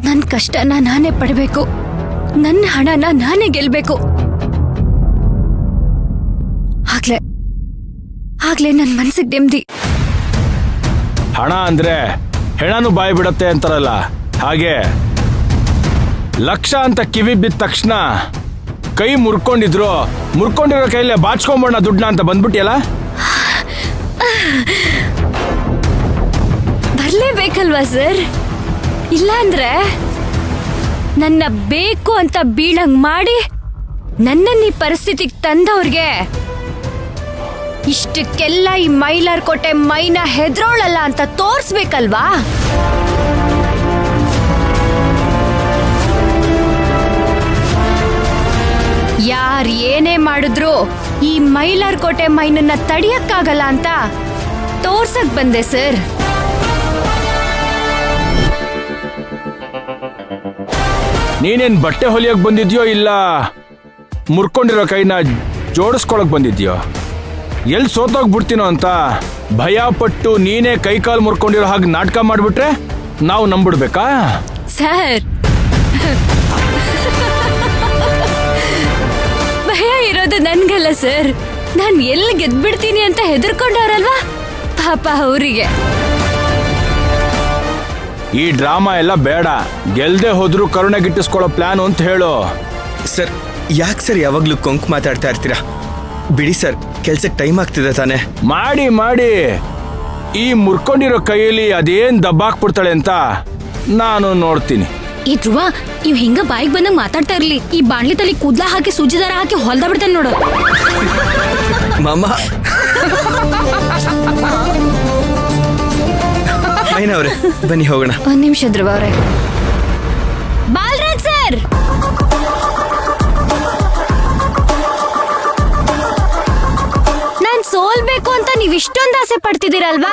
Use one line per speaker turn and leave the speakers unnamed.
ನನ್ ಕಷ್ಟನ ನಾನೇ ಪಡ್ಬೇಕು, ನನ್ನ ಹಣನ ನಾನೇ ಗೆಲ್ಬೇಕು. ಆಗ್ಲೇ ನನ್ ಮನ್ಸಿಗೆ ನೆಮ್ಮದಿ.
ಹಣ ಅಂದ್ರೆ ಹೆಣನು ಬಾಯಿ ಬಿಡತ್ತೆ ಅಂತಾರಲ್ಲ, ಹಾಗೆ ಲಕ್ಷ ಅಂತ ಕಿವಿ ಬಿದ್ದ ತಕ್ಷಣ ಕೈ ಮುರ್ಕೊಂಡಿರೋ ಕೈಲೇ ಬಾಚ್ಕೊಂಬೋಣ ದುಡ್ಡನ್ನ ಅಂತ ಬಂದ್ಬಿಟ್ಟಿಯಲ್ಲ.
ಬರ್ಲೇಬೇಕಲ್ವಾ ಸರ್? ಇಲ್ಲ ಅಂದ್ರೆ ನನ್ನ ಬೇಕು ಅಂತ ಬೀಳಂಗ್ ಮಾಡಿ ನನ್ನನ್ನ ಈ ಪರಿಸ್ಥಿತಿಗೆ ತಂದವ್ರಿಗೆ ಇಷ್ಟಕ್ಕೆಲ್ಲ ಈ ಮೈಲಾರ್ ಕೋಟೆ ಮೈನ ಹೆದ್ರೋಳಲ್ಲ ಅಂತ ತೋರ್ಸ್ಬೇಕಲ್ವಾ? ಯಾರ್ ಏನೇ ಮಾಡಿದ್ರು ಈ ಮೈಲಾರ್ ಕೋಟೆ ಮೈನನ್ನ ತಡಿಯಕ್ಕಾಗಲ್ಲ ಅಂತ ತೋರ್ಸಕ್ ಬಂದೆ ಸರ್.
ನೀನೇನ್ ಬಟ್ಟೆ ಹೊಲಿಯಕ್ ಬಂದಿದ್ಯೋ ಇಲ್ಲ ಮುರ್ಕೊಂಡಿರೋ ಕೈನ ಜೋಡಿಸ್ಕೊಳಕ್ ಬಂದಿದ್ಯೋ? ಎಲ್ಲಿ ಸೋತೋಗ್ಬಿಡ್ತೀನೋ ಅಂತ ಭಯ ಪಟ್ಟು ನೀನೇ ಕೈಕಾಲು ಮುರ್ಕೊಂಡಿರೋ ಹಾಗೆ ನಾಟಕ ಮಾಡ್ಬಿಟ್ರೆ ನಾವು ನಂಬಿಡ್ಬೇಕಾ?
ಸರ್, ಭಯ ಇರೋದು ನನ್ಗಲ್ಲ ಸರ್. ನಾನ್ ಎಲ್ಲಿ ಗೆದ್ಬಿಡ್ತೀನಿ ಅಂತ ಹೆದರ್ಕೊಂಡವ್ರಲ್ವಾ, ಪಾಪ ಅವರಿಗೆ.
ಈ ಡ್ರಾಮಾ ಎಲ್ಲ ಬೇಡ. ಗೆಲ್ದೆ ಹೋದ್ರು ಕರುಣೆ ಗಿಟ್ಟಿಸ್ಕೊಳ್ಳೋ ಪ್ಲಾನ್ ಅಂತ ಹೇಳು.
ಸರ್, ಯಾಕೆ ಸರ್ ಯಾವಾಗ್ಲೂ ಕೊಂಕ್ ಮಾತಾಡ್ತಾ ಇರ್ತೀರಾ? ಬಿಡಿ ಸರ್, ಕೆಲ್ಸಕ್ಕೆ ಟೈಮ್ ಆಗ್ತಿದೆ ತಾನೆ.
ಮಾಡಿ ಈ ಮುರ್ಕೊಂಡಿರೋ ಕೈಯಲ್ಲಿ ಅದೇನ್ ದಬ್ಬಾಕ್ಬಿಡ್ತಾಳೆ ಅಂತ ನಾನು ನೋಡ್ತೀನಿ.
ಈ ಧ್ರುವ, ಇವ್ ಹಿಂಗ ಬಾಯಿಗೆ ಬಂದಂಗ್ ಮಾತಾಡ್ತಾ ಇರ್ಲಿ. ಈ ಬಾಣ್ಲಿ ತಲೆ ಕೂದ್ಲ ಹಾಕಿ ಸೂಜಿದಾರ ಹಾಕಿ ಹೊಲ್ದ ಬಿಡ್ತಾನೆ ನೋಡು.
ಮಾಮ ಅವ್ರೆ, ಬನ್ನಿ ಹೋಗೋಣ.
ಒಂದ್ ನಿಮಿಷ ಧ್ರುವ ಅವ್ರೆ. ಬಾಲರಾಜ್ ಸರ್, ನಾನ್ ಸೋಲ್ಬೇಕು ಅಂತ ನೀವ್ ಇಷ್ಟೊಂದು ಆಸೆ ಪಡ್ತಿದ್ದೀರಲ್ವಾ?